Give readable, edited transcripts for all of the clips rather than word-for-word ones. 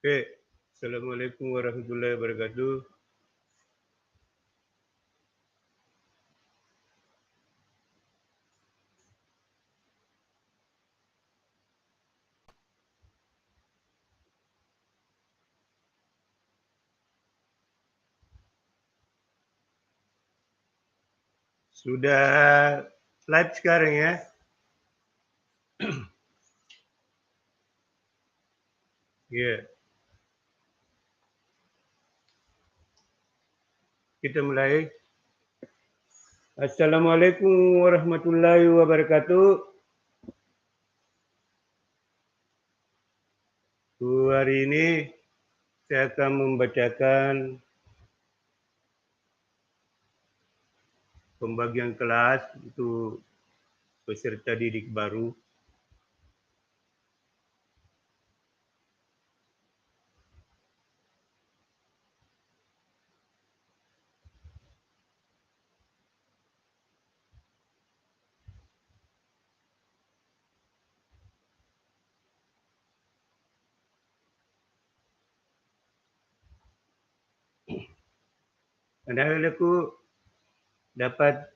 Oke, Assalamualaikum warahmatullahi wabarakatuh. Sudah live sekarang ya? Ya. Kita mulai. Assalamualaikum warahmatullahi wabarakatuh. Hari ini saya akan membacakan pembagian kelas untuk peserta didik baru. Anak-anakku dapat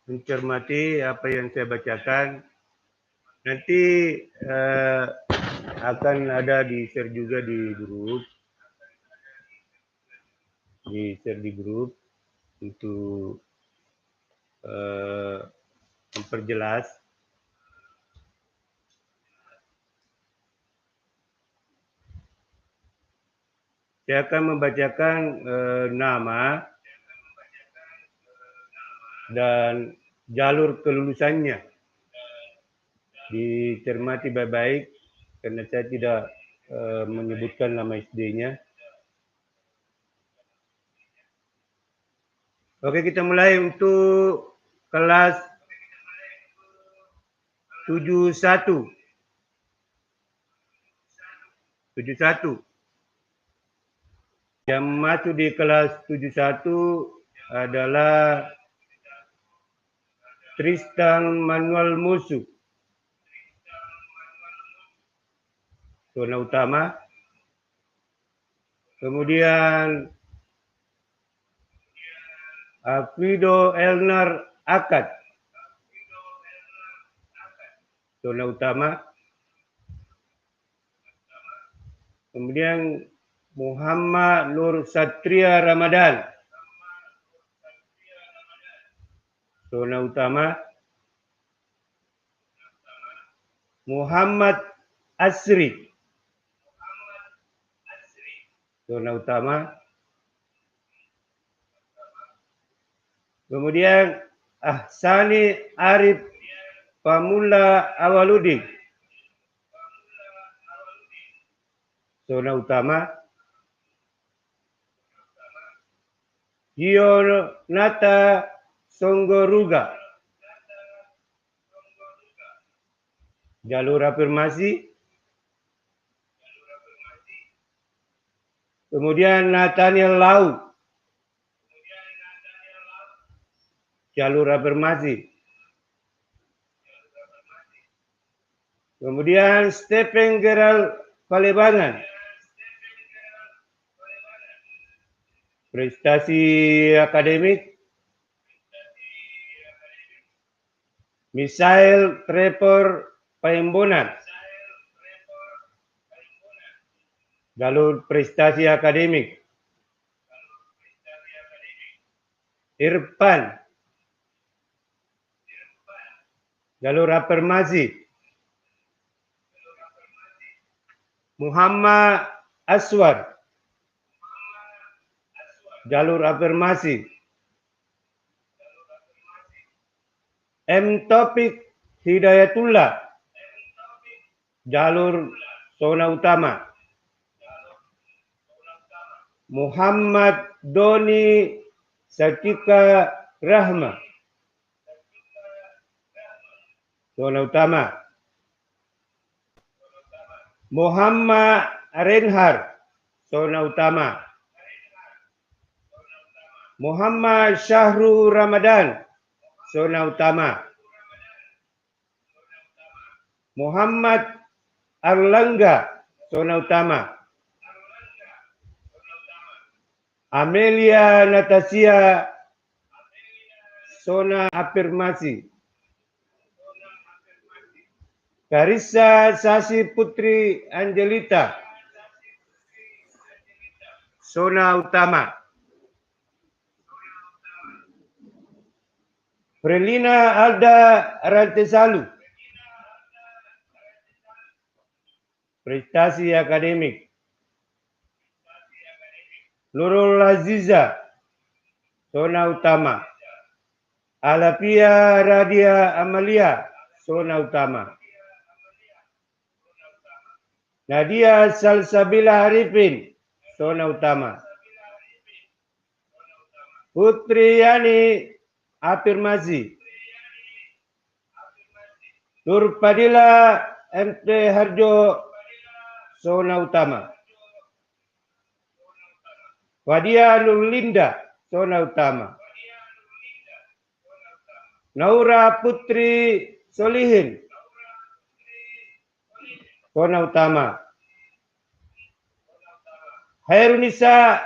mencermati apa yang saya bacakan. Nanti akan ada di-share juga di grup. Di-share di grup untuk memperjelas. Saya akan membacakan nama dan jalur kelulusannya. Dicermati baik-baik karena saya tidak menyebutkan nama SD-nya. Oke, kita mulai untuk kelas 71. 71. Yang masuk di kelas 71 adalah Tristan Manuel Musuh, zona utama. Kemudian Afido Elnar Akad, zona utama. Kemudian Muhammad Nur Satria Ramadan, zona utama. Muhammad Asri, zona utama. Kemudian Ahsani Arif Pamula Awaludin, zona utama. Yonata Songgoruga, jalur afirmasi. Kemudian Nathaniel Lau, jalur afirmasi. Kemudian Stephen Gerald Palebangan, prestasi akademik. Misael Trevor Paimbonan, jalur prestasi akademik. Irfan, jalur afirmasi. Muhammad Aswar, jalur afirmasi. M. Taufik Hidayatullah, jalur zona utama. Muhammad Doni Satika Rahma, zona utama. Muhammad Renhar, zona utama. Muhammad Syahrul Ramadan, zona utama. Muhammad Arlangga, zona utama. Amelia Natasia Sona Afirmasi. Karissa Sasi Putri Angelita Sona Utama. Frelina Alda Rantesalu Prestasi Akademik. Nurul Aziza Sona Utama. Alafia Radia Amalia Sona Utama. Nadia Salsabila Arifin Sona Utama. Putri Yani Afirmasi. Nur Padilla MT Harjo Sona Utama. Wadia Nurlinda Sona Utama. Naura Putri Solihin Sona Utama. Hairunisa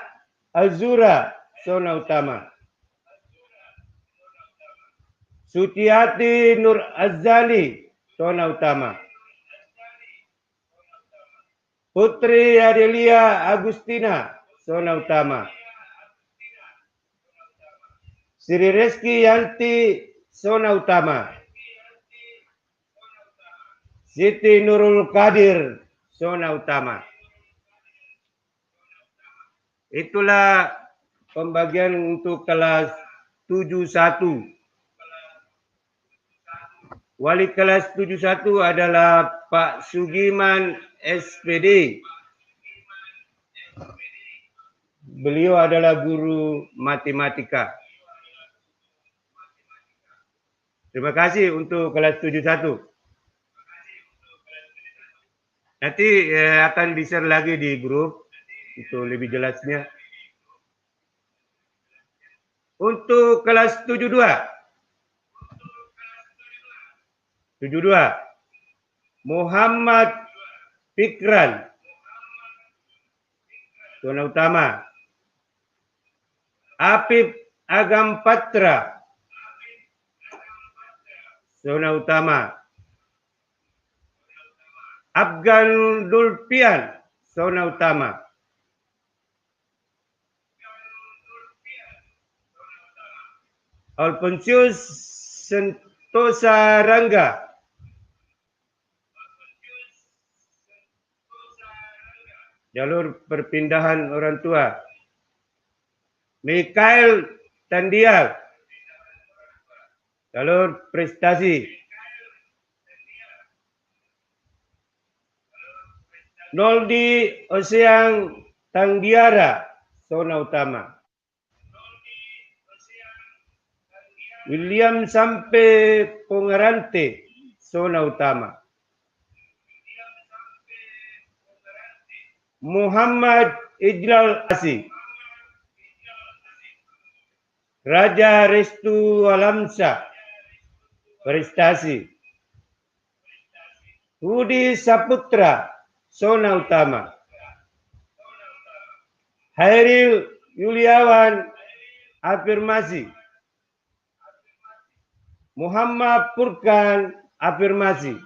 Azura Sona Utama. Sutiati Nur Azali Sona Utama. Putri Adelia Agustina Sona Utama. Sri Reski Yanti Sona Utama. Siti Nurul Qadir Sona Utama. Itulah pembagian untuk kelas 71. Wali kelas 71 adalah Pak Sugiman SPD. Beliau adalah guru matematika. Terima kasih untuk kelas 71. Nanti akan di-share lagi di grup untuk lebih jelasnya. Untuk kelas 72. 72. Muhammad Fikran Sona Utama. Apip Agam Patra Sona Utama. Afgan Dulpian Sona Utama. Alfonsius Sentosa Rangga jalur perpindahan orang tua. Mikael Tandial jalur prestasi. Noldi Oseang Tangdiara Sona Utama. William Sampe Pongarante Sona Utama. Muhammad Ijlal Asi. Raja Restu Alamsa prestasi. Budi Saputra Sona Utama. Hairil Yuliawan Afirmasi. Muhammad Furkan Afirmasi.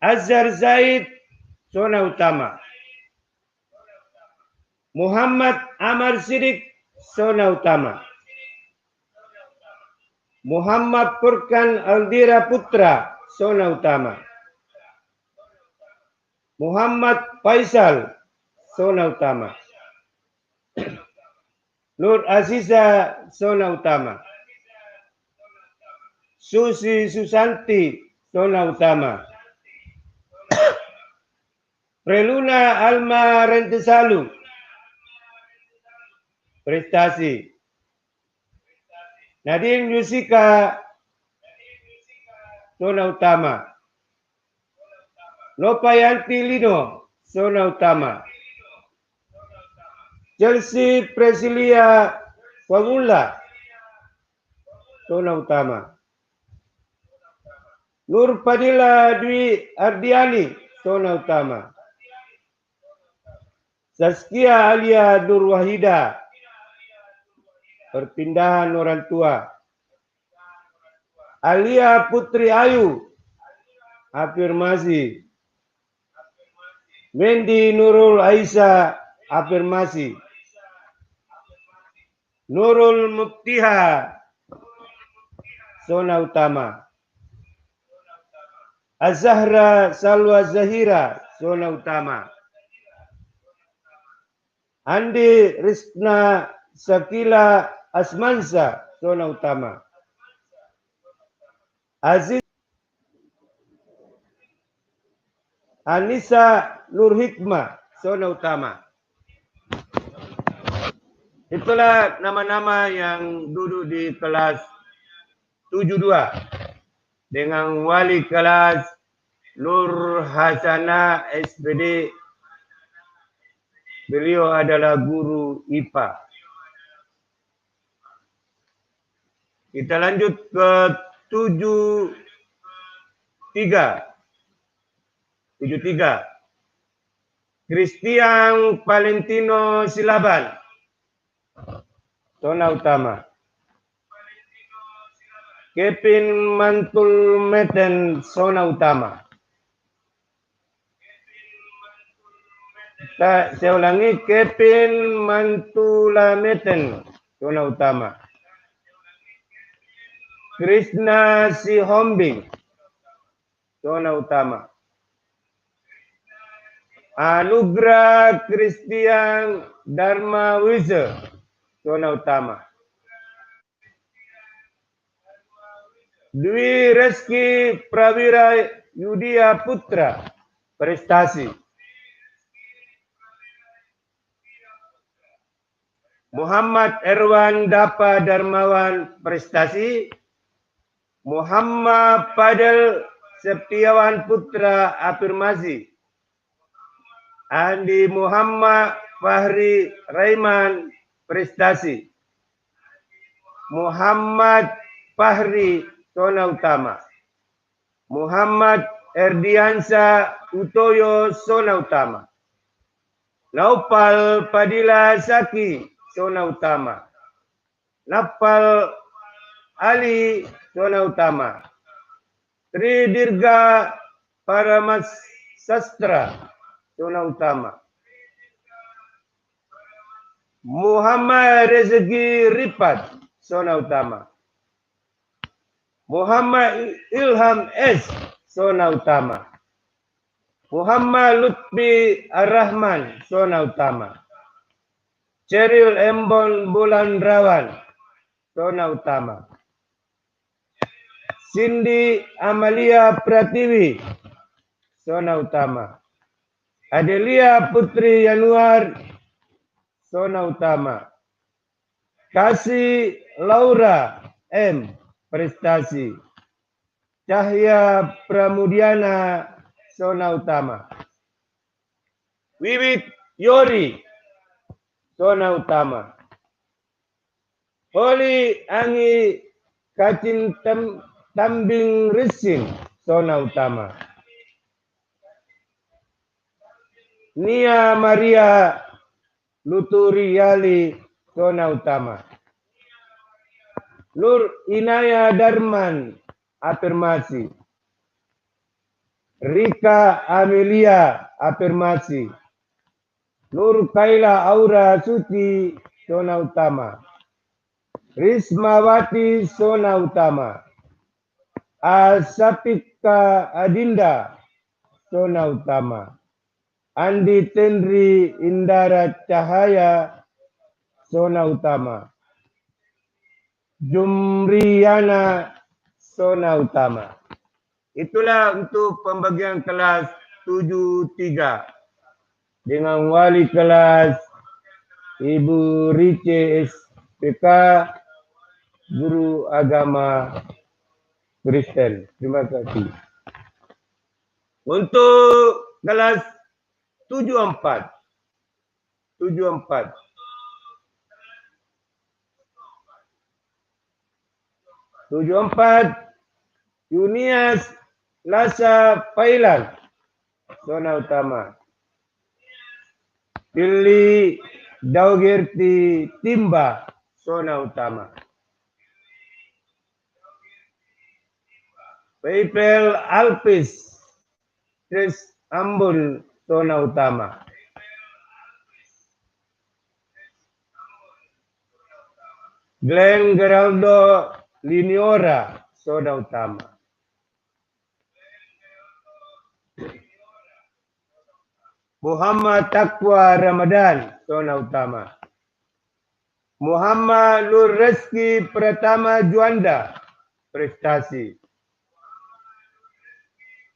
Azhar Zaid Sona Utama. Muhammad Amar Sidik Sona Utama. Muhammad Furkan Aldira Putra Sona Utama. Muhammad Faisal Sona Utama. Nur Aziza Sona Utama. Susi Susanti Sona Utama. Preluna Alma Rentesalu prestasi. Nadine Yusika Sona Utama. Nopayanti Lino Sona Utama. Chelsea Presilia Wagula Sona Utama. Nur Padilla Dwi Ardiani Sona Utama. Saskia Alia Nur Wahida, perpindahan orang tua. Alia Putri Ayu, afirmasi. Wendy Nurul Aisyah, afirmasi. Nurul Muktiha, zona utama. Azahra Salwa Zahira, zona utama. Andi Rizna Sakila Asmansa, zona utama. Aziz Anissa Nur Hikmah, zona utama. Itulah nama-nama yang duduk di kelas 72 dengan wali kelas Nur Hasana SPD. Beliau adalah guru IPA. Kita lanjut ke 73. Christian Valentino Silaban, zona utama. Kevin Mantul Meten, zona utama. Saya ulangi, Kevin Mantula Meten, zona utama. Krishna Sihombing, zona utama. Anugrah Christian Dharma Wise, zona utama. Dwi Reski Prawira Yudia Putra, prestasi. Muhammad Erwan Dapa Darmawan, prestasi. Muhammad Fadel Septiawan Putra, afirmasi. Andi Muhammad Fahri Raiman, prestasi. Muhammad Fahri, zona utama. Muhammad Erdiansa Utoyo, zona utama. Naupal Padilla Saki, zona utama. Napal Ali, zona utama. Tri Dirga Paramas Sastra, zona utama. Muhammad Rezeki Ripat, zona utama. Muhammad Ilham S, zona utama. Muhammad Lutfi Ar-Rahman, zona utama. Ceril Embon Bulan Rawan, zona utama. Cindy Amalia Pratiwi, zona utama. Adelia Putri Yanuar, zona utama. Kasih Laura M, prestasi. Cahya Pramudiana, zona utama. Wiwit Yori, zona utama. Holi Angi Kacin Tambing Risin, zona utama. Nia Maria Luturiali, zona utama. Nur Inaya Darman, afirmasi. Rika Amelia, afirmasi. Nur Kaila Aura Suci, zona utama. Rismawati, zona utama. Asapika Adinda, zona utama. Andi Tendri Indara Cahaya, zona utama. Jumriyana, zona utama. Itulah untuk pembagian kelas 73 dengan wali kelas Ibu Rice SPK, guru agama Kristen. Terima kasih. Untuk kelas 74. Yunias Lasa Pailan, zona utama. Pilih Daugirti Timba, zona utama. Peipel Alpis, Tris Ambon, zona utama. Glenn Geraldo Liniora, zona utama. Muhammad Taqwa Ramadan, zona utama. Muhammad Nur Reski Pratama Juanda, prestasi.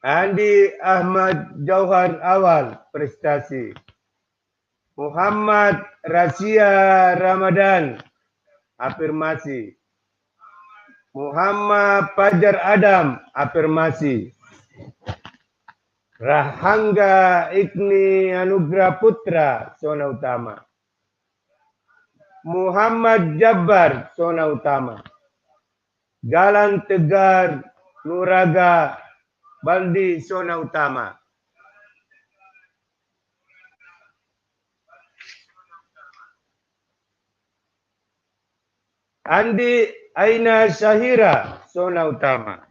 Andi Ahmad Jauhar Awal, prestasi. Muhammad Rasia Ramadan, afirmasi. Muhammad Fajar Adam, afirmasi. Rahangga Igni Anugrah Putra, zona utama. Muhammad Jabbar, zona utama. Jalan Tegar Nuraga Baldi, zona utama. Andi Aina Syahira, zona utama.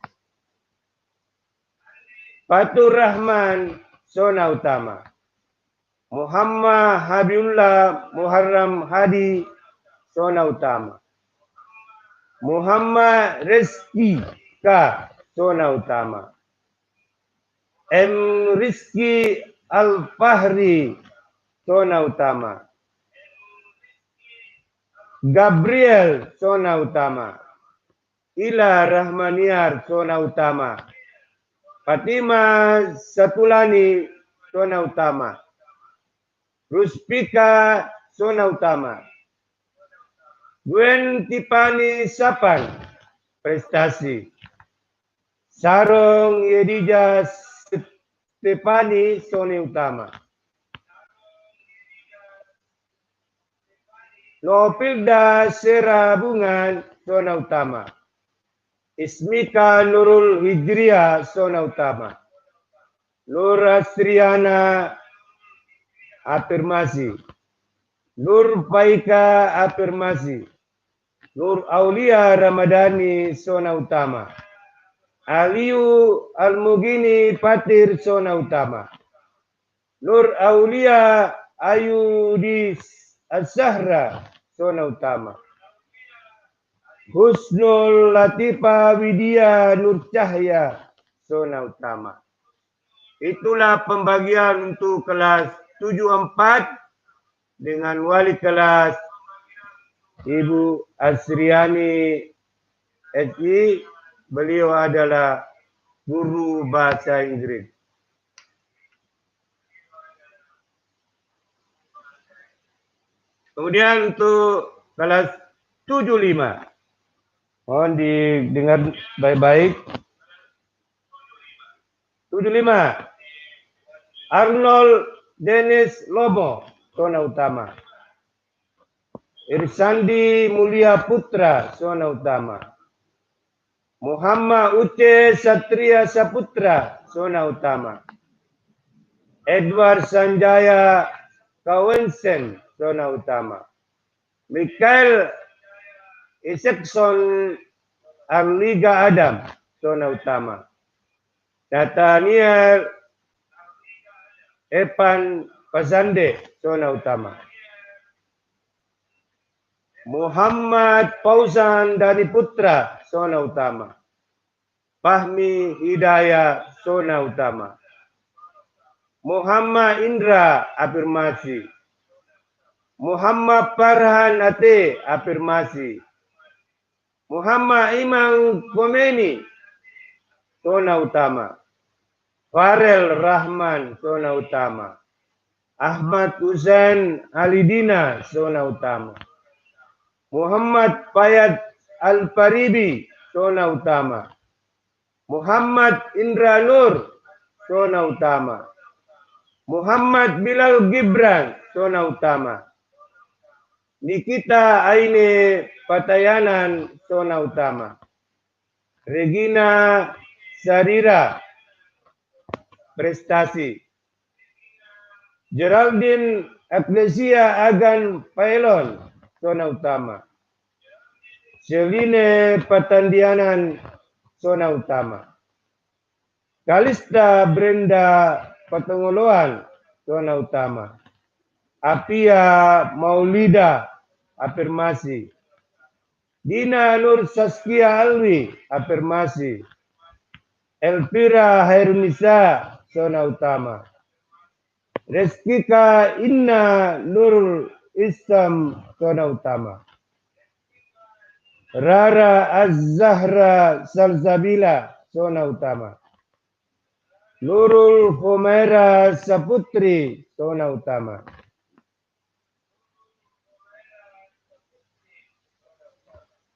Fatur Rahman, zona utama. Muhammad Habibullah Muharram Hadi, zona utama. Muhammad Rizki K, zona utama. M. Rizki Al-Fahri, zona utama. Gabriel, zona utama. Ila Rahmaniar, zona utama. Fatimah Satulani, zona utama. Ruspika, zona utama. Gwen Tipani Sapan, prestasi. Sarong Yedija Stepani, zona utama. Nopilda Serabungan, zona utama. Ismika Nurul Hijriah, zona utama. Nur Astriana, afirmasi. Nur Faika, afirmasi. Nur Aulia Ramadhani, zona utama. Aliu Almugini Patir, zona utama. Nur Aulia Ayudis Az-Zahra, zona utama. Husnul Latifah Widya Nur Cahya, zona utama. Itulah pembagian untuk kelas 74 dengan wali kelas Ibu Asriani SI. Beliau adalah guru bahasa Inggris. Kemudian untuk kelas 75. Mohon didengar baik-baik. 75. Arnold Dennis Lobo, zona utama. Irsandi Mulia Putra, zona utama. Muhammad Uce Satria Saputra, zona utama. Edward Sanjaya Kawensen, zona utama. Michael Isekson Arliga Adam, zona utama. Nathaniel Epan Pasande, zona utama. Muhammad Fauzan Dani Putra, zona utama. Fahmi Hidayah, zona utama. Muhammad Indra, afirmasi. Muhammad Farhan Ate, afirmasi. Muhammad Imam Komeni, zona utama. Farel Rahman, zona utama. Ahmad Husain Alidina, zona utama. Muhammad Fayad Al-Faribi, zona utama. Muhammad Indra Nur, zona utama. Muhammad Bilal Gibran, zona utama. Nikita Aine Patayanan, zona utama. Regina Sarira, prestasi. Geraldine Eklesia agan Pailon, zona utama. Seline Patandianan, zona utama. Kalista Brenda Patongoloan, zona utama. Apia Maulida, afirmasi. Dina Nur Saskia Alwi, afirmasi. Elvira Hairunisa, zona utama. Reskika Inna Nurul Islam, zona utama. Rara Az-Zahra Salsabila, zona utama. Nurul Humaira Saputri, zona utama.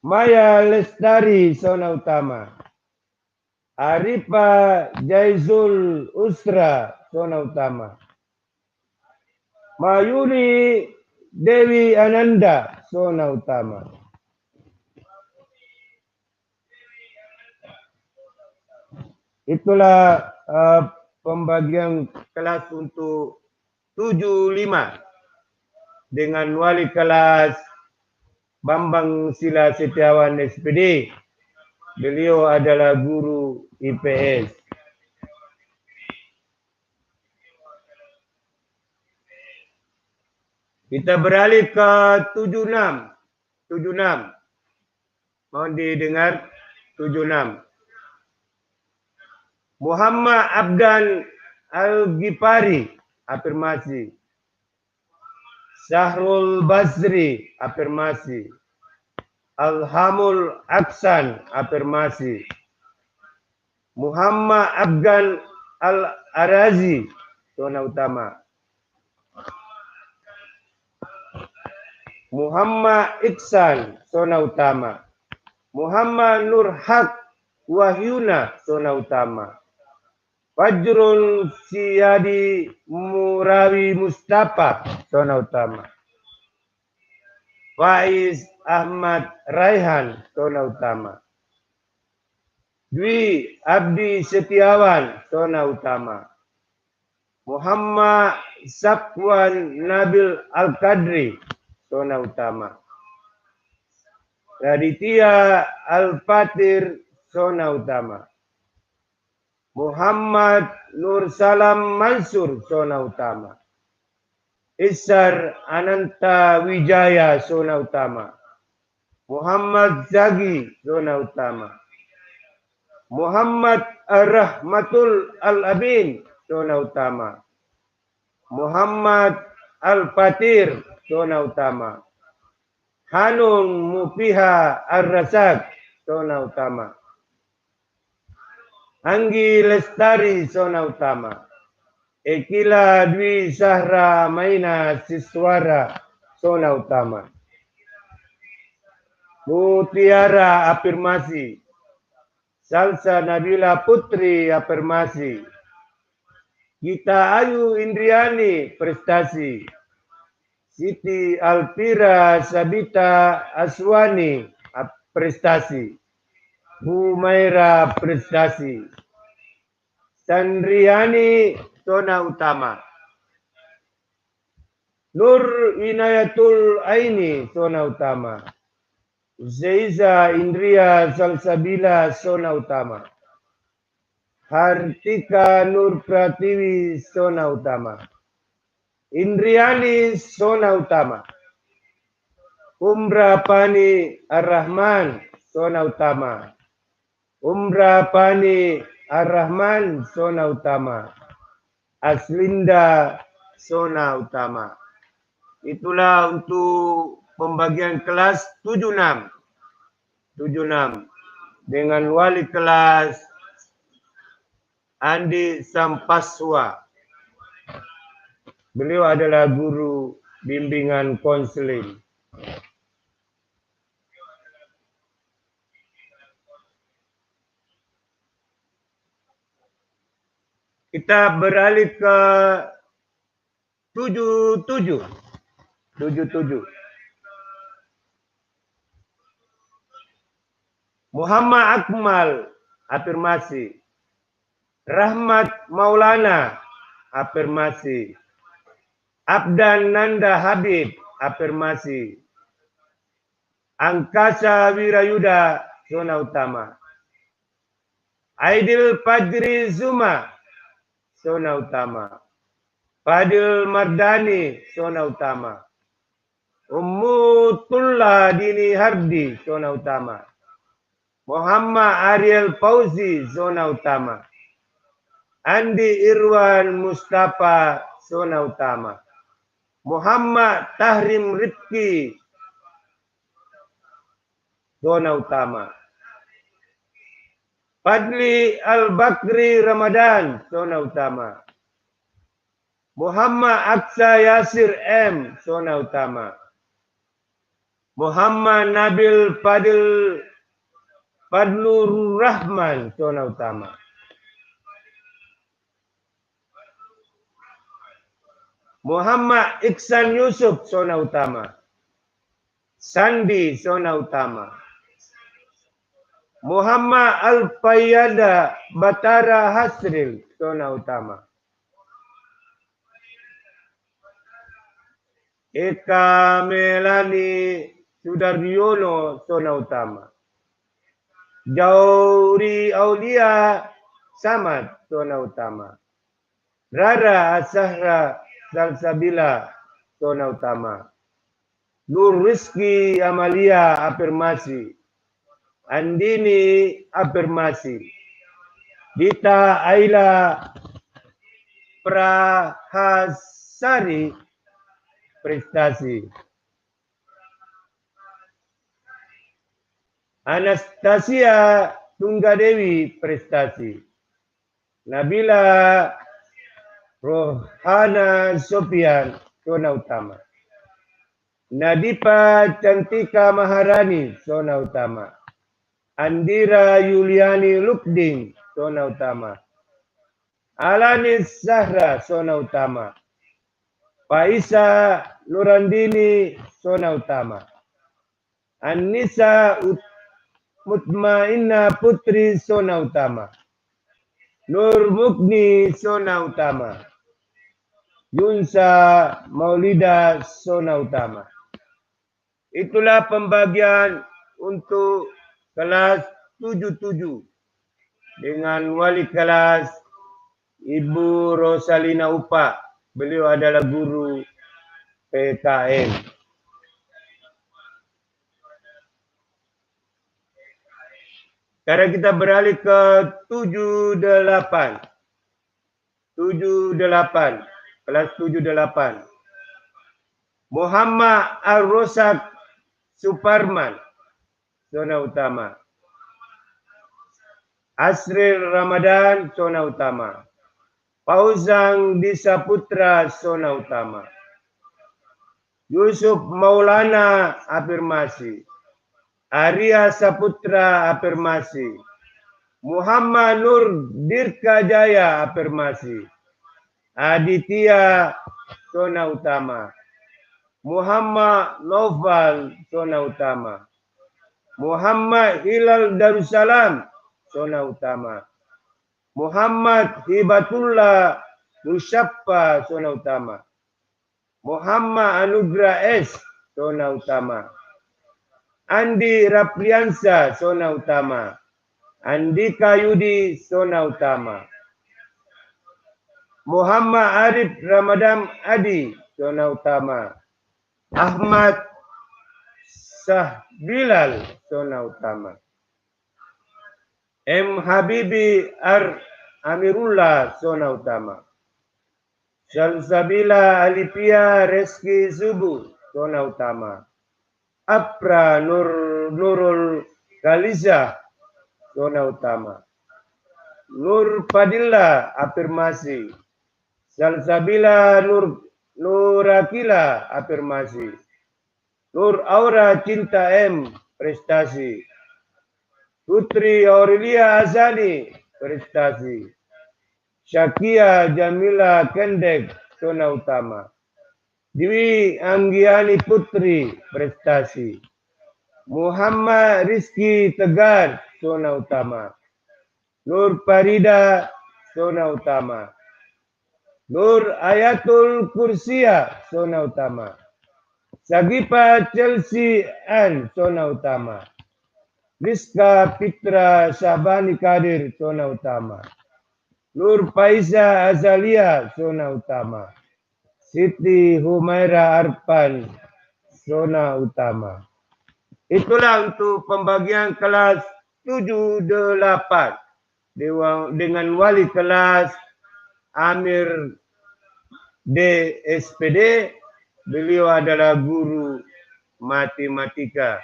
Maya Lestari, zona utama. Arifa Jaizul Usra, zona utama. Mayuri Dewi Ananda, zona utama. Itulah pembagian kelas untuk 75 dengan wali kelas Bambang Sila Setiawan SPD. Beliau adalah guru IPS. Kita beralih ke 76. 76. Mohon didengar 76. Muhammad Abdan Al-Ghifari, afirmasi. Syahrul Basri, afirmasi. Alhamul Aksan, afirmasi. Muhammad Abdan Al-Arazi, zona utama. Muhammad Iksan, zona utama. Muhammad Nur Haq Wahyuna, zona utama. Fajrul Siyadi Murawi Mustafa, zona utama. Faiz Ahmad Raihan, zona utama. Dwi Abdi Setiawan, zona utama. Muhammad Safwan Nabil Al-Qadri, zona utama. Raditya Al-Fatir, zona utama. Muhammad Nur Salam Mansur, zona utama. Isar Ananta Wijaya, zona utama. Muhammad Zagi, zona utama. Muhammad Rahmatul Al-Abin, zona utama. Muhammad Al-Fatir, zona utama. Hanun Mufiha Ar-Rasak, zona utama. Anggi Lestari, zona utama. Ekila Dwi Sahra Maina Siswara, zona utama. Mutiara, afirmasi. Salsa Nabila Putri, afirmasi. Gita Ayu Indriani, prestasi. Siti Alpira Sabita Aswani, prestasi. Humaira, prestasi. Sandriani, zona utama. Nur Inayatul Aini, zona utama. Zaiza Indria Salsabila, zona utama. Hartika Nur Pratiwi, zona utama. Indriani, zona utama. Umra Pani Ar-Rahman, zona utama. Umra Pani Ar-Rahman, zona utama. Aslinda, zona utama. Itulah untuk pembagian kelas 76. 76 dengan wali kelas Andi Sampaswa. Beliau adalah guru bimbingan konseling. Kita beralih ke 77. 77. Muhammad Akmal, afirmasi. Rahmat Maulana, afirmasi. Abdan Nanda Habib, afirmasi. Angkasa Wirayuda, zona utama. Aidil Fajri Zuma, zona utama. Fadil Mardani, zona utama. Ummutullah Dini Hardi, zona utama. Muhammad Ariel Fauzi, zona utama. Andi Irwan Mustafa, zona utama. Muhammad Tahrim Rifki, zona utama. Fadli Al-Bakri Ramadan, zona utama. Muhammad Aksa Yasir M, zona utama. Muhammad Nabil Fadlur Rahman, zona utama. Muhammad Iksan Yusuf, zona utama. Sandi, zona utama. Muhammad Al-Fayyada Batara Hasril, zona utama. Eka Melani Sudaryono, zona utama. Jauri Aulia Samad, zona utama. Rara Asahra Salsabila, zona utama. Nur Rizki Amalia, afirmasi. Andini, afirmasi. Dita Aila Prahasari, prestasi. Anastasia Tunggadewi, prestasi. Nabila Rohana Sofian, zona utama. Nadipa Cantika Maharani, zona utama. Andira Yuliani Lukding, zona utama. Alanis Zahra, zona utama. Faisa Nurandini, zona utama. Anissa Mutmainna Putri, zona utama. Nur Mukni, zona utama. Yunsa Maulida, zona utama. Itulah pembagian untuk kelas 77 dengan wali kelas Ibu Rosalina Upa. Beliau adalah guru PKN. Sekarang kita beralih ke 78. 78. Kelas 78. Muhammad Ar-Rosak Suparman, zona utama. Asril Ramadan, zona utama. Fauzang Disaputra, zona utama. Yusuf Maulana, afirmasi. Arya Saputra, afirmasi. Muhammad Nur Dirka Jaya, afirmasi. Aditya, zona utama. Muhammad Noval, zona utama. Muhammad Hilal Darussalam, zona utama. Muhammad Hibatullah Musyaffa, zona utama. Muhammad Anugrah S, zona utama. Andi Rapriansa, zona utama. Andika Yudi, zona utama. Muhammad Arif Ramadan Adi, zona utama. Ahmad Sahbilal, zona utama. M. Habibi Amirullah, zona utama. Salsabila Alipia Reski Zubu, zona utama. Apra Nurul Khaliza, zona utama. Nur Fadillah, afirmasi. Salsabila Nurakila, afirmasi. Nur Aura Cinta M, prestasi. Putri Aurelia Azani, prestasi. Syakia Jamila Kendek, zona utama. Dewi Anggiani Putri, prestasi. Muhammad Rizki Tegar, zona utama. Nur Farida, zona utama. Nur Ayatul Kursia, zona utama. Sagipa Chelsea Ann, zona utama. Rizka Fitra Syabani Kadir, zona utama. Nur Faiza Azalia, zona utama. Siti Humaira Arpan, zona utama. Itulah untuk pembagian kelas 7-8 dengan wali kelas Amir DSPD. Beliau adalah guru matematika.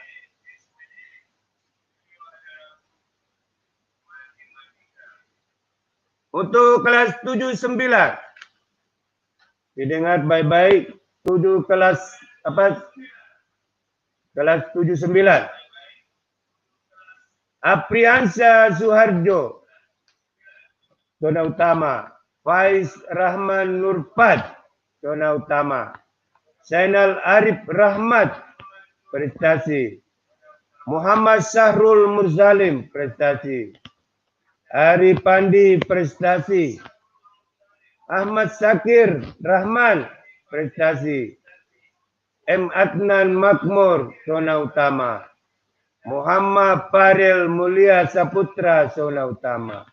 Untuk kelas 7-9, didengar baik-baik. Kelas 7-9. Apriansa Suharjo, zona utama. Faiz Rahman Nurpad, zona utama. Zainal Arif Rahmat, prestasi. Muhammad Sahrul Murzalim, prestasi. Ari Pandi, prestasi. Ahmad Sakir Rahman, prestasi. M. Adnan Makmur, zona utama. Muhammad Farel Mulia Saputra, zona utama.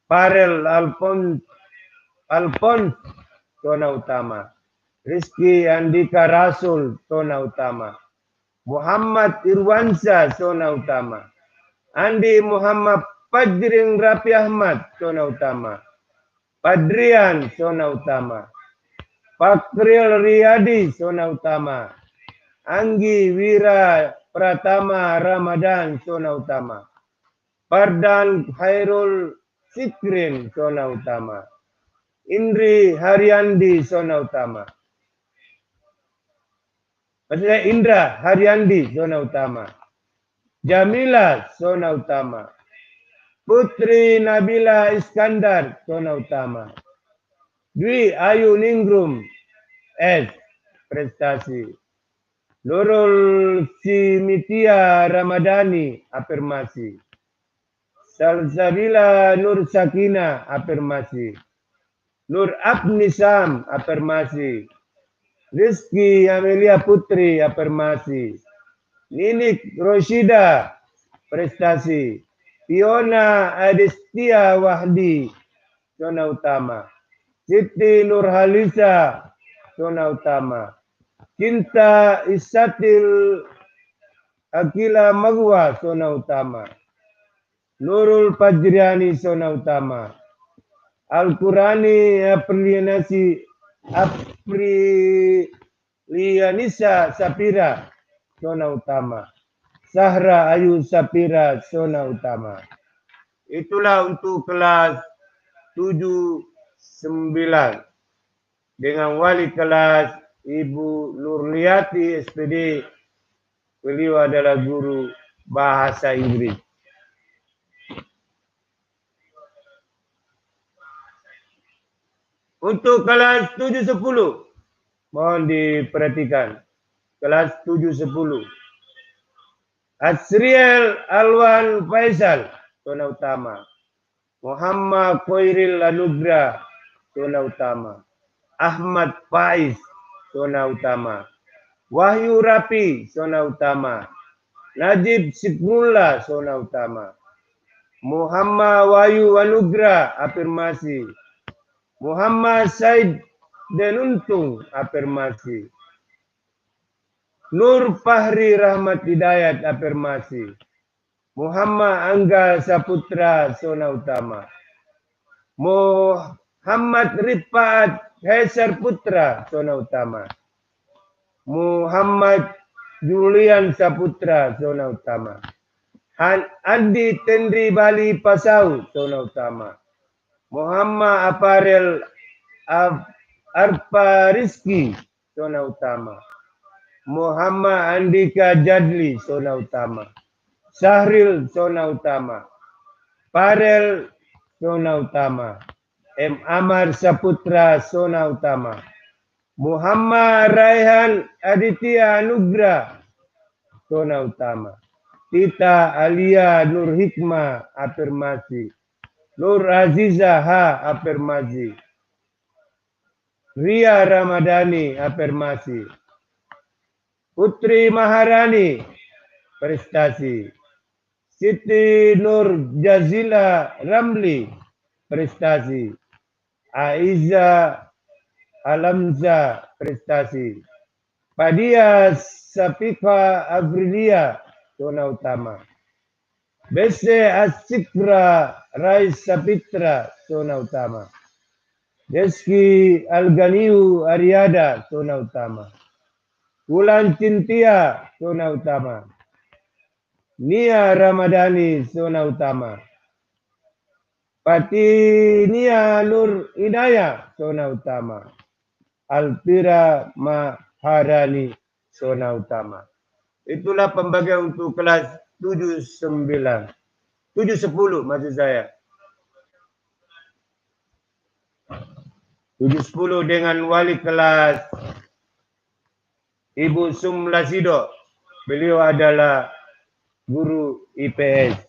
Farel Alphonse, zona utama. Rizky Andika Rasul, zona utama. Muhammad Irwansa, zona utama. Andi Muhammad Fajrin Rafi Ahmad, zona utama. Padrian, zona utama. Fakril Riyadi, zona utama. Anggi Wira Pratama Ramadan, zona utama. Fardan Khairul Sikrin, zona utama. Indri Haryandi, zona utama. Maksudnya Indra Haryandi, zona utama. Jamila, zona utama. Putri Nabila Iskandar, zona utama. Dwi Ayu Ningrum, S, prestasi. Nurul Simitia Ramadhani, afirmasi. Salsabila Nur Sakina, afirmasi. Nur Abnisam, afirmasi. Rizky Amelia Putri, afirmasi. Ninik Roshida, prestasi. Fiona Adestia Wahdi, zona utama. Siti Nurhalisa, zona utama. Cinta Isatil Akila Magwa, zona utama. Nurul Fajriani, zona utama. Al-Qurani Aprilianisa Sapira, zona utama. Sahra Ayu Sapira, zona utama. Itulah untuk kelas 7-9 dengan wali kelas Ibu Nurliati SPD. Beliau adalah guru bahasa Inggris. Untuk kelas 7-10, mohon diperhatikan. Kelas 7-10. Asriel Alwan Faisal, zona utama. Muhammad Khairil Anugrah, zona utama. Ahmad Faiz, zona utama. Wahyu Rapi, zona utama. Najib Siprullah, zona utama. Muhammad Wahyu Anugrah, afirmasi. Muhammad Said Denuntung, afirmasi. Nur Fahri Rahmat Hidayat, afirmasi. Muhammad Angga Saputra, zona utama. Muhammad Rifat Hesar Putra, zona utama. Muhammad Julian Saputra, zona utama. Andi Tendri Bali Pasau, zona utama. Muhammad Aparel Arpa Rizki, zona utama. Muhammad Andika Jadli, zona utama. Sahril, zona utama. Farel, zona utama. M. Amar Saputra, zona utama. Muhammad Raihan Aditya Anugrah, zona utama. Tita Alia Nur Hikmah, afirmasi. Nur Aziza H, afirmasi. Ria Ramadhani, afirmasi. Putri Maharani, prestasi. Siti Nur Jazila Ramli, prestasi. Aiza Alamza, prestasi. Padia Sapifa Abrilia, zona utama. Bese Asikra Rais Sapitra, zona utama. Deski Alganiu Ariada, zona utama. Wulan Cintia, zona utama. Nia Ramadhani, zona utama. Patinia Nur Hidayah, zona utama. Alpira Maharani, zona utama. Itulah pembagian untuk kelas 7-9. 7-10 maksud saya. 7-10 dengan wali kelas Ibu Sumlasido. Beliau adalah guru IPS.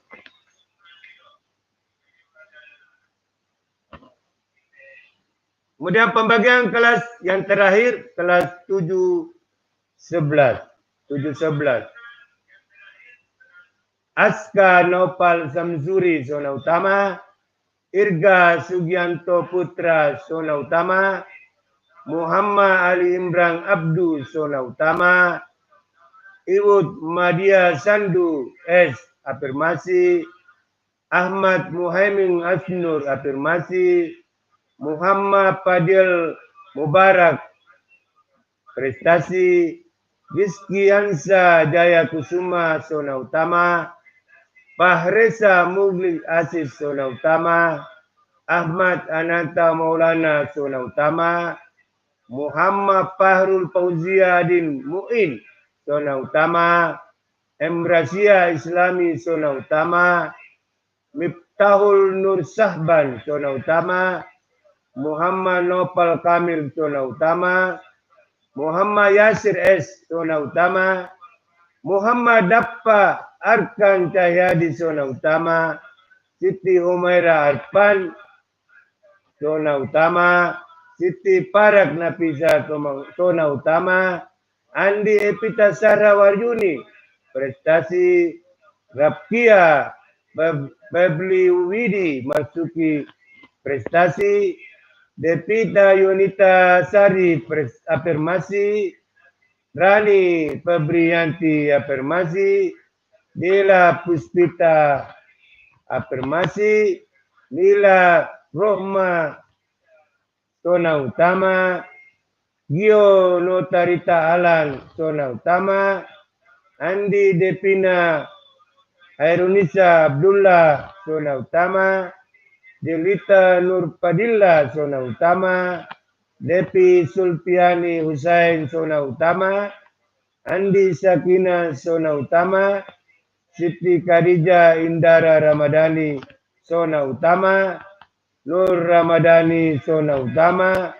Kemudian pembagian kelas yang terakhir, kelas 7-11. 7-11. Aska Nopal Samsuri, zona utama. Irga Sugianto Putra, zona utama. Muhammad Ali Imran Abdu, zona utama. Iwud Madia Sandu S, afirmasi. Ahmad Muhaimin Asnur, afirmasi. Muhammad Fadil Mubarak, prestasi. Rizky Ansa Jaya Kusuma, zona utama. Fahresa Mugli Asis, zona utama. Ahmad Ananta Maulana, zona utama. Muhammad Fahrul Fauziadin Mu'in, zona utama. Emrasia Islami, zona utama. Miftahul Nur Sahban, zona utama. Muhammad Nopal Kamil, zona utama. Muhammad Yasir S, zona utama. Muhammad Dappa Arkan Cahyadi, zona utama. Siti Humaira Arfan, zona utama. Siti Parak Nafisa, zona utama. Andi Epita Sarah Waryuni, prestasi. Rapkia Babli Widi Masuki, prestasi. Devita Yunita Sari, afirmasi. Rani Febrianti, afirmasi. Nila Puspita, afirmasi. Nila Rohma, zona utama. Gio Notarita Alan, zona utama. Andi Devina Hairunisa Abdullah, zona utama. Delita Nurpadilla, zona utama. Depi Sulpiani Husain, zona utama. Andi Sakina, zona utama. Siti Khadijah Indara Ramadhani, zona utama. Nur Ramadhani, zona utama.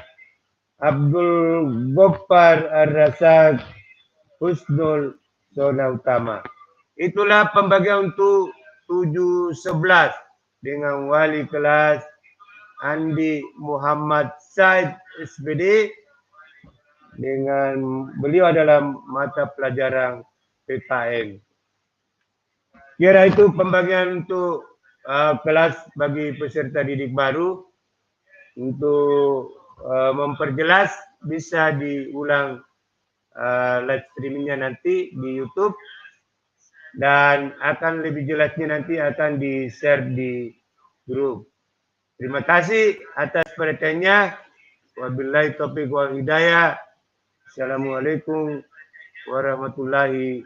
Abdul Gopar Ar-Rasad Husnul, zona utama. Itulah pembagian untuk 7-11 dengan wali kelas Andi Muhammad Said SPD. Dengan beliau adalah mata pelajaran PKN. Kira itu pembagian untuk kelas bagi peserta didik baru. Untuk memperjelas bisa diulang live streamingnya nanti di YouTube. Dan akan lebih jelasnya nanti akan di-share di grup. Terima kasih atas perhatiannya. Wabillahi taufiq wal hidayah. Assalamualaikum warahmatullahi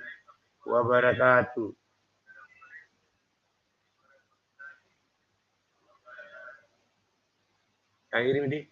wabarakatuh. Akhirnya,